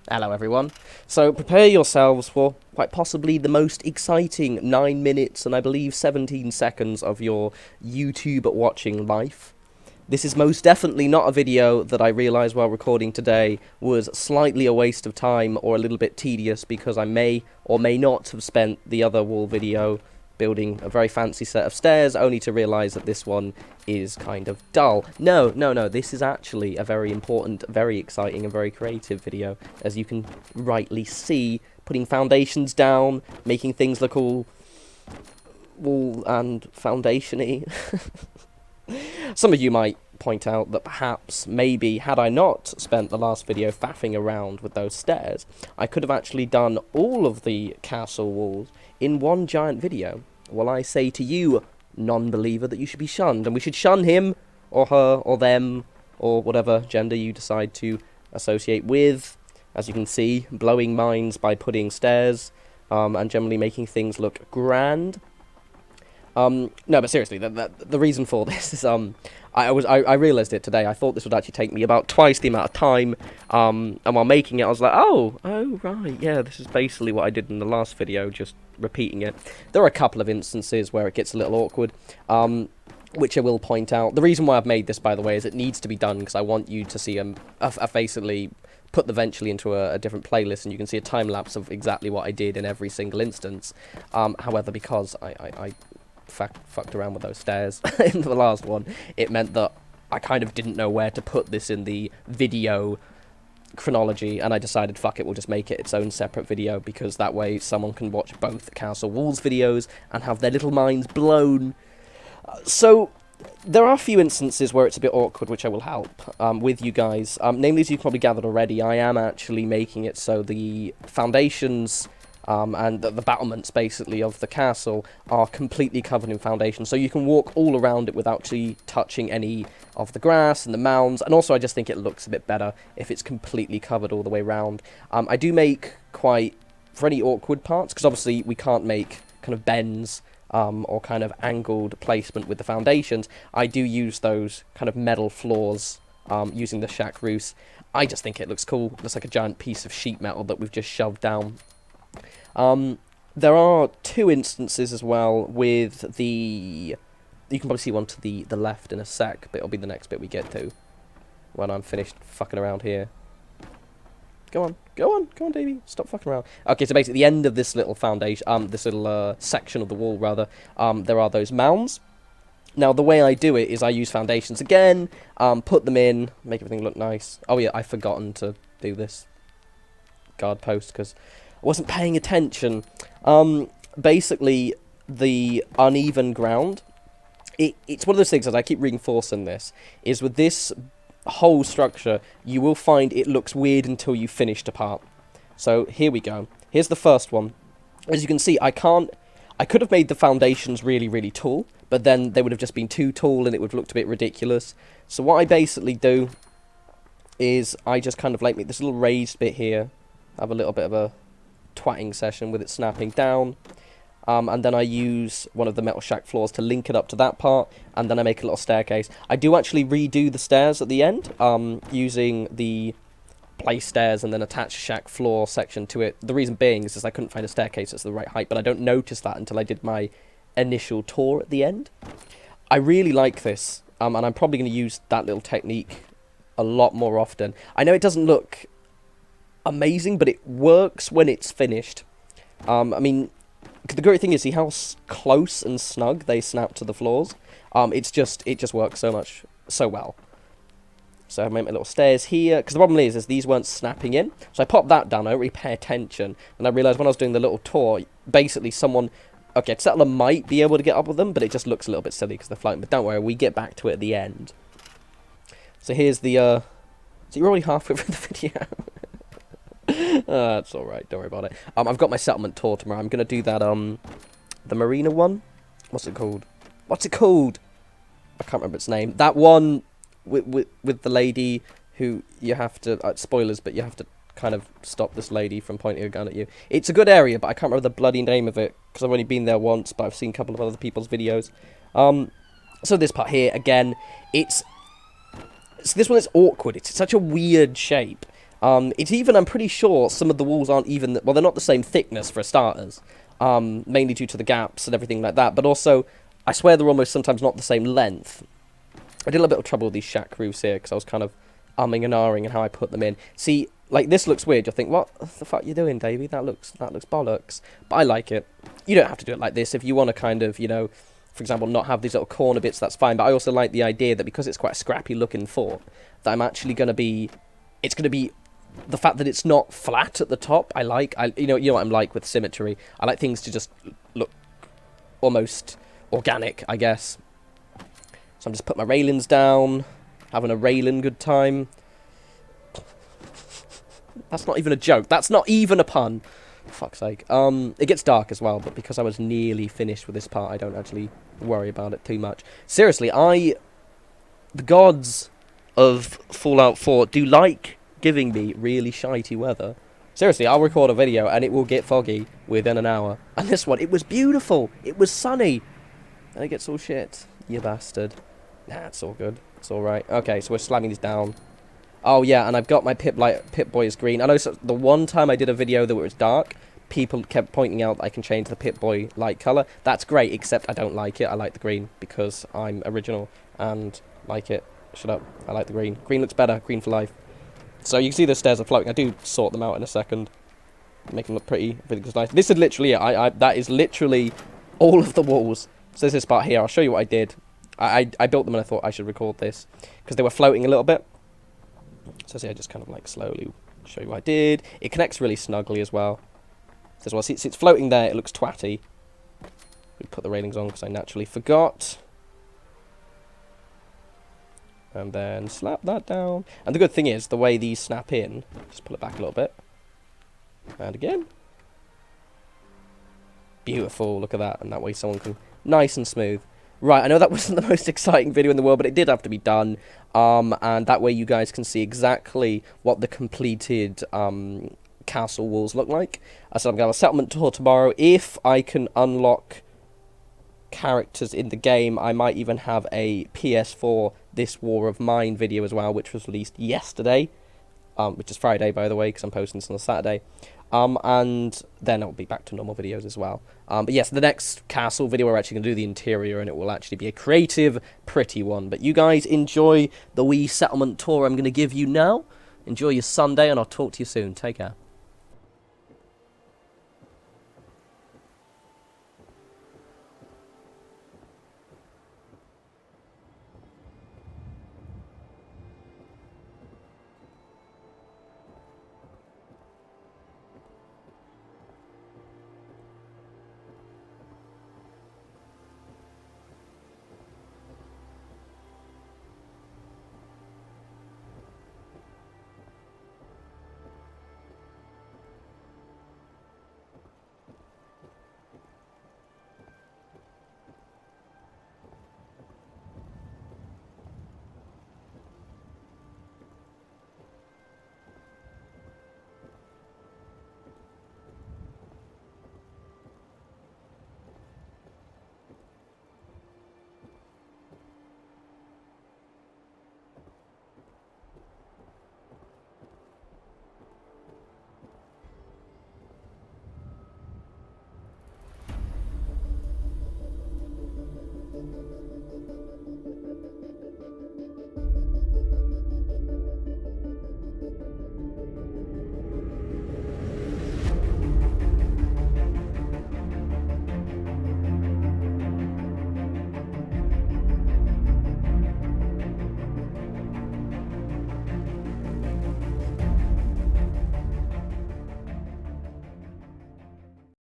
Hello everyone. So prepare yourselves for quite possibly the most exciting 9 minutes and I believe 17 seconds of your YouTube watching life. This is most definitely not a video that I realised while recording today was slightly a waste of time or a little bit tedious because I may or may not have spent the other wall video building a very fancy set of stairs, only to realise that this one is kind of dull. No, this is actually a very important, very exciting and very creative video, as you can rightly see, putting foundations down, making things look all wall and foundation-y. Some of you might point out that perhaps, maybe, had I not spent the last video faffing around with those stairs, I could have actually done all of the castle walls in one giant video. Well, I say to you, non-believer, that you should be shunned, and we should shun him, or her, or them, or whatever gender you decide to associate with. As you can see, blowing minds by putting stairs, and generally making things look grand. No, but seriously, the reason for this is, I realised it today. I thought this would actually take me about twice the amount of time, and while making it, I was like, oh, right, yeah, this is basically what I did in the last video, just repeating it. There are a couple of instances where it gets a little awkward, which I will point out. The reason why I've made this, by the way, is it needs to be done, because I want you to see basically put them eventually into a different playlist, and you can see a time-lapse of exactly what I did in every single instance. However, because I fucked around with those stairs in the last one, it meant that I kind of didn't know where to put this in the video chronology, and I decided, fuck it, we'll just make it its own separate video, because that way someone can watch both Castle Walls videos and have their little minds blown. So there are a few instances where it's a bit awkward, which I will help with you guys. Namely, as you've probably gathered already, I am actually making it so the foundations and the battlements, basically, of the castle are completely covered in foundation, so you can walk all around it without actually touching any of the grass and the mounds, and also I just think it looks a bit better if it's completely covered all the way around. I do make quite, for any awkward parts, because obviously we can't make kind of bends or kind of angled placement with the foundations, I do use those kind of metal floors using the shack roofs. I just think it looks cool. It looks like a giant piece of sheet metal that we've just shoved down. There are two instances as well with the... You can probably see one to the left in a sec, but it'll be the next bit we get to when I'm finished fucking around here. Go on, Davey, stop fucking around. Okay, so basically the end of this little foundation, this little section of the wall, rather, there are those mounds. Now, the way I do it is I use foundations again, put them in, make everything look nice. Oh yeah, I've forgotten to do this guard post, because I wasn't paying attention. Basically, the uneven ground, it's one of those things, as I keep reinforcing this, is with this whole structure, you will find it looks weird until you finished a part. So, here we go. Here's the first one. As you can see, I could have made the foundations really, really tall, but then they would have just been too tall and it would have looked a bit ridiculous. So what I basically do is I just kind of like make this little raised bit here, have a little bit of a twatting session with it snapping down, and then I use one of the metal shack floors to link it up to that part, and then I make a little staircase. I do actually redo the stairs at the end, using the place stairs and then attach shack floor section to it. The reason being is I couldn't find a staircase that's the right height, but I don't notice that until I did my initial tour at the end. I really like this, and I'm probably going to use that little technique a lot more often. I know it doesn't look amazing, but it works when it's finished. I mean, the great thing is, see how close and snug they snap to the floors? It just works so well. So I made my little stairs here, because the problem is these weren't snapping in. So I popped that down, I don't really pay attention, and I realised when I was doing the little tour, basically someone... Okay, Settler might be able to get up with them, but it just looks a little bit silly because they're floating. But don't worry, we get back to it at the end. So here's the... So you're already halfway through the video. That's alright, don't worry about it. I've got my settlement tour tomorrow. I'm going to do that, the marina one? What's it called? I can't remember its name. That one with the lady who you have to... spoilers, but you have to kind of stop this lady from pointing a gun at you. It's a good area, but I can't remember the bloody name of it, because I've only been there once, but I've seen a couple of other people's videos. So this part here, again, this one is awkward. It's such a weird shape. It's even, I'm pretty sure, some of the walls aren't even, well, they're not the same thickness for starters, mainly due to the gaps and everything like that, but also, I swear they're almost sometimes not the same length. I did a little bit of trouble with these shack roofs here, because I was kind of umming and ahhing in how I put them in. See, like, this looks weird. You'll think, what the fuck are you doing, Davey? That looks bollocks. But I like it. You don't have to do it like this. If you want to kind of, you know, for example, not have these little corner bits, that's fine. But I also like the idea that because it's quite a scrappy looking fort, that I'm actually going to be, it's going to be, the fact that it's not flat at the top, you know what I'm like with symmetry. I like things to just look almost organic, I guess. So I'm just putting my railings down, having a railing good time. That's not even a joke. That's not even a pun. For fuck's sake. It gets dark as well, but because I was nearly finished with this part, I don't actually worry about it too much. Seriously, the gods of Fallout 4 do like giving me really shitey weather. Seriously, I'll record a video and it will get foggy within an hour. And this one, it was beautiful. It was sunny. And it gets all shit. You bastard. Nah, it's all good. It's alright. Okay, so we're slamming these down. Oh, yeah, and I've got my Pip-Boy is green. I know the one time I did a video that was dark, people kept pointing out I can change the Pip-Boy light colour. That's great, except I don't like it. I like the green because I'm original and like it. Shut up. I like the green. Green looks better. Green for life. So you can see the stairs are floating. I do sort them out in a second. Make them look pretty. Everything's nice. This is literally it. That is literally all of the walls. So there's this part here. I'll show you what I did. I built them and I thought I should record this because they were floating a little bit. So yeah, just kind of like slowly show you what I did. It connects really snugly as well. So as well, see, it's floating there. It looks twatty. We put the railings on because I naturally forgot. And then slap that down. And the good thing is, the way these snap in, just pull it back a little bit. And again. Beautiful, look at that. And that way someone can, nice and smooth. Right, I know that wasn't the most exciting video in the world, but it did have to be done. And that way you guys can see exactly what the completed castle walls look like. So I'm going to have a settlement tour tomorrow. If I can unlock characters in the game, I might even have a PS4 This War of Mine video as well, which was released yesterday. Which is Friday, by the way, because I'm posting this on a Saturday. And then I'll be back to normal videos as well. But yes, the next castle video, we're actually going to do the interior, and it will actually be a creative, pretty one. But you guys enjoy the wee settlement tour I'm going to give you now. Enjoy your Sunday, and I'll talk to you soon. Take care.